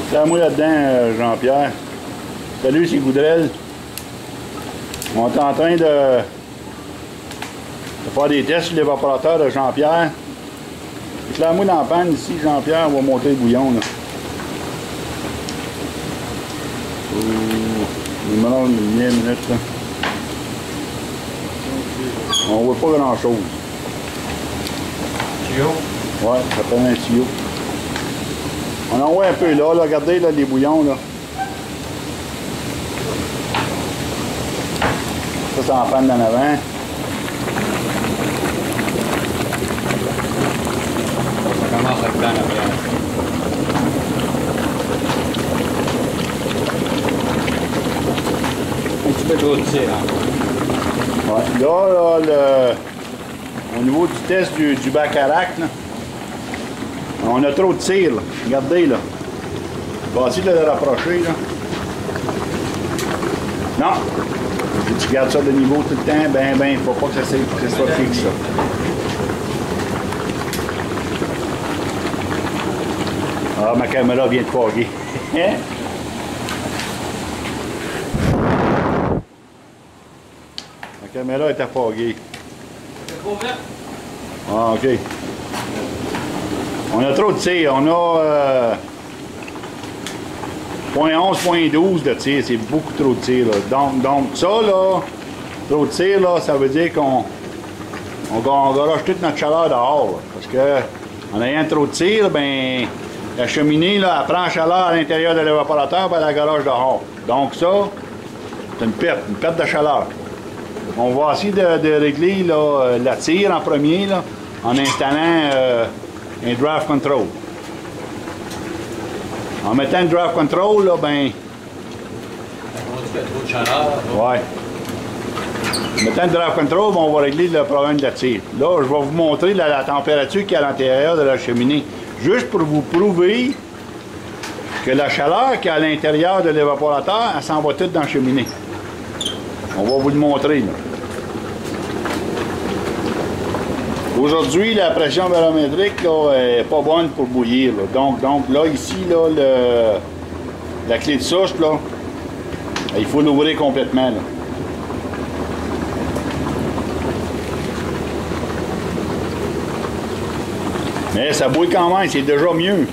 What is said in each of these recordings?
C'est à moi là-dedans, Jean-Pierre. Salut, c'est Goudrel. On est en train de faire des tests sur l'évaporateur de Jean-Pierre. Éclaire-moi dans la panne ici, Jean-Pierre, on va monter le bouillon. Là. Il me rend une minute. Là. On voit pas grand-chose. Tuyau? Ouais, ça prend un tuyau. On en voit un peu là, regardez là, les bouillons là. Ça, c'est en panne d'en avant. Ça commence à être dans la bière. Un petit peu trop de tir encore. Ouais. Là, au niveau du test du Bacharach, là, on a trop de tir. Là. Regardez là. Je vais essayer de le rapprocher là. Non. Si tu gardes ça de niveau tout le temps, il ne faut pas que ça soit fixe. Ça. Ah, ma caméra vient de foguer. Ma caméra est affoguée. C'est trop vite? Ah, OK. On a trop de tir. On a 0.11, 0.12 de tir. C'est beaucoup trop de tir. Là. Donc ça, là, trop de tir, là, ça veut dire qu'on garoche toute notre chaleur dehors. Là, parce que en ayant trop de tir, ben, la cheminée, là, elle prend la chaleur à l'intérieur de l'évaporateur et elle la garoche dehors. Donc ça, c'est une perte de chaleur. On va essayer de régler là, la tire en premier là, en installant un draft control. En mettant le draft control, là, ben. On dit qu'il y a trop de chaleur. Ouais. En mettant le draft control, on va régler le problème de la tire. Là, je vais vous montrer la température qu'il y a à l'intérieur de la cheminée. Juste pour vous prouver que la chaleur qu'il y a à l'intérieur de l'évaporateur, elle s'en va toute dans la cheminée. On va vous le montrer, là. Aujourd'hui, la pression barométrique n'est pas bonne pour bouillir. Là. Donc là, ici, là, la clé de souche, là, il faut l'ouvrir complètement. Là. Mais ça bouille quand même, c'est déjà mieux.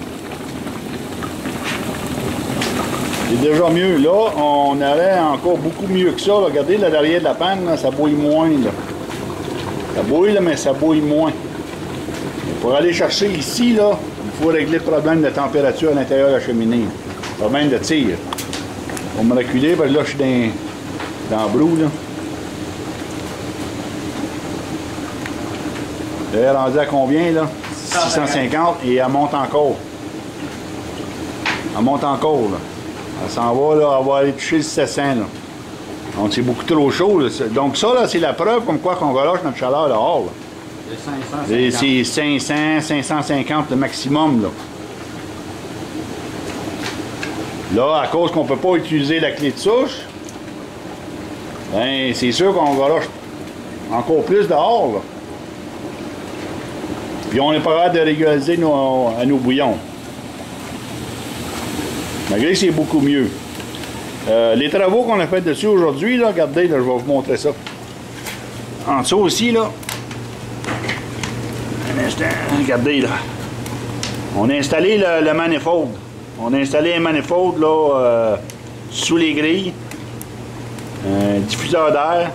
C'est déjà mieux. Là, on aurait encore beaucoup mieux que ça. Là. Regardez, là, derrière de la panne, là, ça bouille moins. Là. Ça bouille, là, mais ça bouille moins. Pour aller chercher ici, là, il faut régler le problème de température à l'intérieur de la cheminée. Le problème de tir. On va me reculer, parce que là, je suis dans le brou, là. Elle est rendue à combien, là? 650, et elle monte encore. Elle monte encore, là. Elle s'en va, là, elle va aller toucher le 700, là. Donc, c'est beaucoup trop chaud. Là. Donc, ça, là, c'est la preuve comme quoi qu'on relâche notre chaleur dehors. C'est 500, 550 le maximum. Là, là à cause qu'on ne peut pas utiliser la clé de souche, ben, c'est sûr qu'on relâche encore plus dehors. Là. Puis, on n'est pas capable de régulariser nos bouillons. Malgré que c'est beaucoup mieux. Les travaux qu'on a fait dessus aujourd'hui, là, regardez, là, je vais vous montrer ça. En dessous aussi, là. Un instant, regardez, là. On a installé le manifold. On a installé un manifold, là, sous les grilles. Un diffuseur d'air.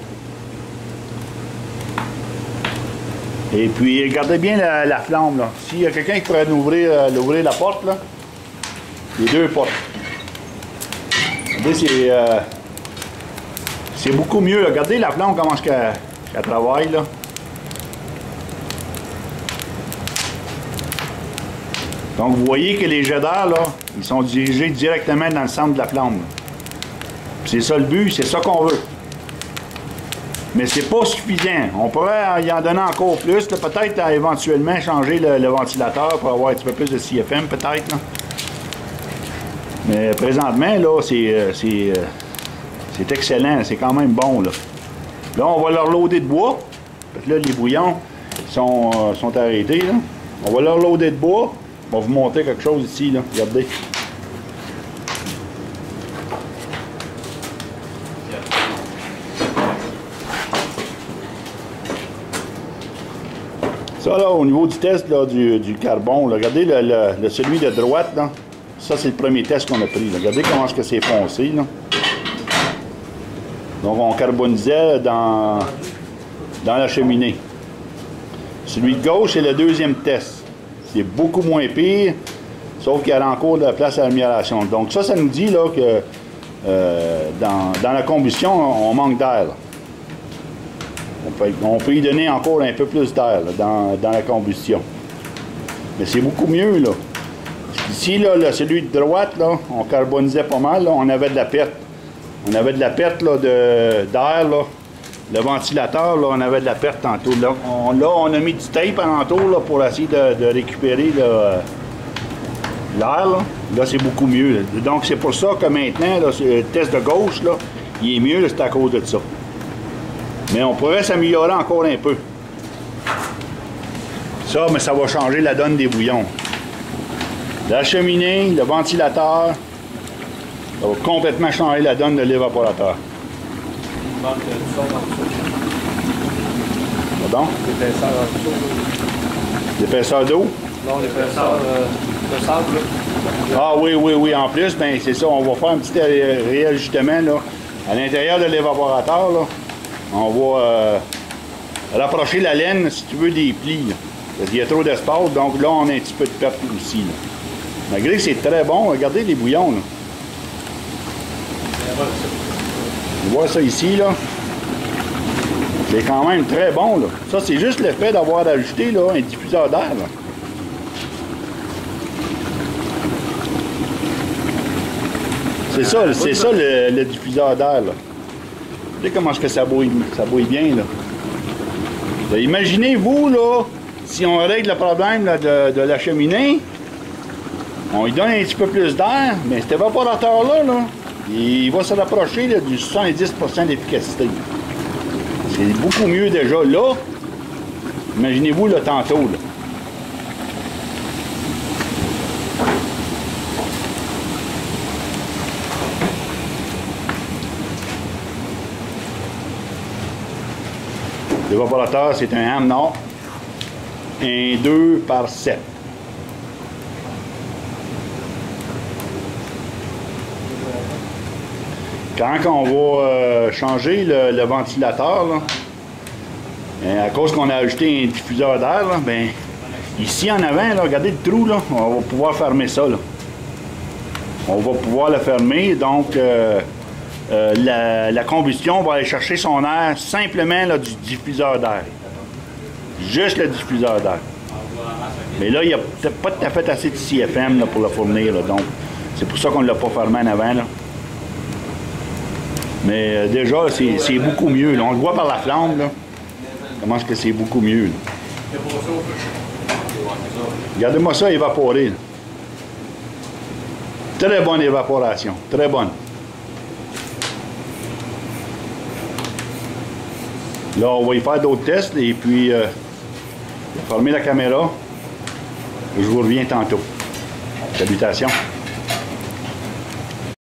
Et puis, regardez bien la flamme, là. S'il y a quelqu'un qui pourrait nous ouvrir la porte, là. Les deux portes. C'est beaucoup mieux. Là. Regardez la flamme, comment qu'elle travaille. Là. Donc, vous voyez que les jets d'air, là, ils sont dirigés directement dans le centre de la flamme. C'est ça le but, c'est ça qu'on veut. Mais c'est pas suffisant. On pourrait y en donner encore plus. Peut-être éventuellement changer le ventilateur pour avoir un petit peu plus de CFM, peut-être. Mais présentement, là, c'est excellent. C'est quand même bon, là. Là, on va leur loader de bois. Parce que là, les bouillons sont arrêtés, là. On va leur loader de bois. On va vous montrer quelque chose ici, là. Regardez. Ça, là, au niveau du test là, du carbone, là, regardez celui de droite, là. Ça, c'est le premier test qu'on a pris. Là. Regardez comment est-ce que c'est foncé, là. Donc, on carbonisait dans la cheminée. Celui de gauche, c'est le deuxième test. C'est beaucoup moins pire, sauf qu'il y a encore de la place à l'amélioration. Donc, ça nous dit là, que dans la combustion, on manque d'air. On peut y donner encore un peu plus d'air dans la combustion. Mais c'est beaucoup mieux, là. Ici, là, celui de droite, là, on carbonisait pas mal, là, on avait de la perte. On avait de la perte d'air, là. Le ventilateur, là, on avait de la perte tantôt. Là, on a mis du tape alentour là, pour essayer de récupérer l'air. Là, c'est beaucoup mieux. Là. Donc, c'est pour ça que maintenant, là, le test de gauche, là, il est mieux, c'est à cause de ça. Mais on pourrait s'améliorer encore un peu. Ça, mais ça va changer la donne des bouillons. La cheminée, le ventilateur, ça va complètement changer la donne de l'évaporateur. Il manque du son en dessous. Pardon? L'épaisseur en dessous. L'épaisseur d'eau? Non, l'épaisseur de sable. Ah oui, en plus, ben c'est ça, on va faire un petit réajustement là. À l'intérieur de l'évaporateur, là, on va rapprocher la laine, si tu veux, des plis. Là. Parce qu'il y a trop d'espace, donc là, on a un petit peu de perte aussi. Là. Malgré que c'est très bon, regardez les bouillons. Là. On voit ça ici, là. C'est quand même très bon, là. Ça, c'est juste le fait d'avoir ajouté là, un diffuseur d'air. C'est ça le diffuseur d'air, là. Vous voyez comment est-ce que ça bouille bien, là. Imaginez-vous, là, si on règle le problème là, de la cheminée, on lui donne un petit peu plus d'air, mais cet évaporateur-là, là, il va se rapprocher là, du 70% d'efficacité. C'est beaucoup mieux déjà là. Imaginez-vous là, tantôt. Là. L'évaporateur, c'est un Hamnor, un 2x7. Quand on va changer le ventilateur, là, à cause qu'on a ajouté un diffuseur d'air, ben, ici en avant, là, regardez le trou, là, on va pouvoir fermer ça. Là. On va pouvoir le fermer, donc la combustion va aller chercher son air simplement là, du diffuseur d'air. Juste le diffuseur d'air. Mais là, il n'y a peut-être pas tout à fait assez de CFM là, pour le fournir, là, donc c'est pour ça qu'on ne l'a pas fermé en avant. Là. Mais déjà, c'est beaucoup mieux. Là. On le voit par la flamme. Là. Comment est-ce que c'est beaucoup mieux. Là. Regardez-moi ça évaporer. Là. Très bonne évaporation. Très bonne. Là, on va y faire d'autres tests et puis fermer la caméra. Je vous reviens tantôt. Salutations.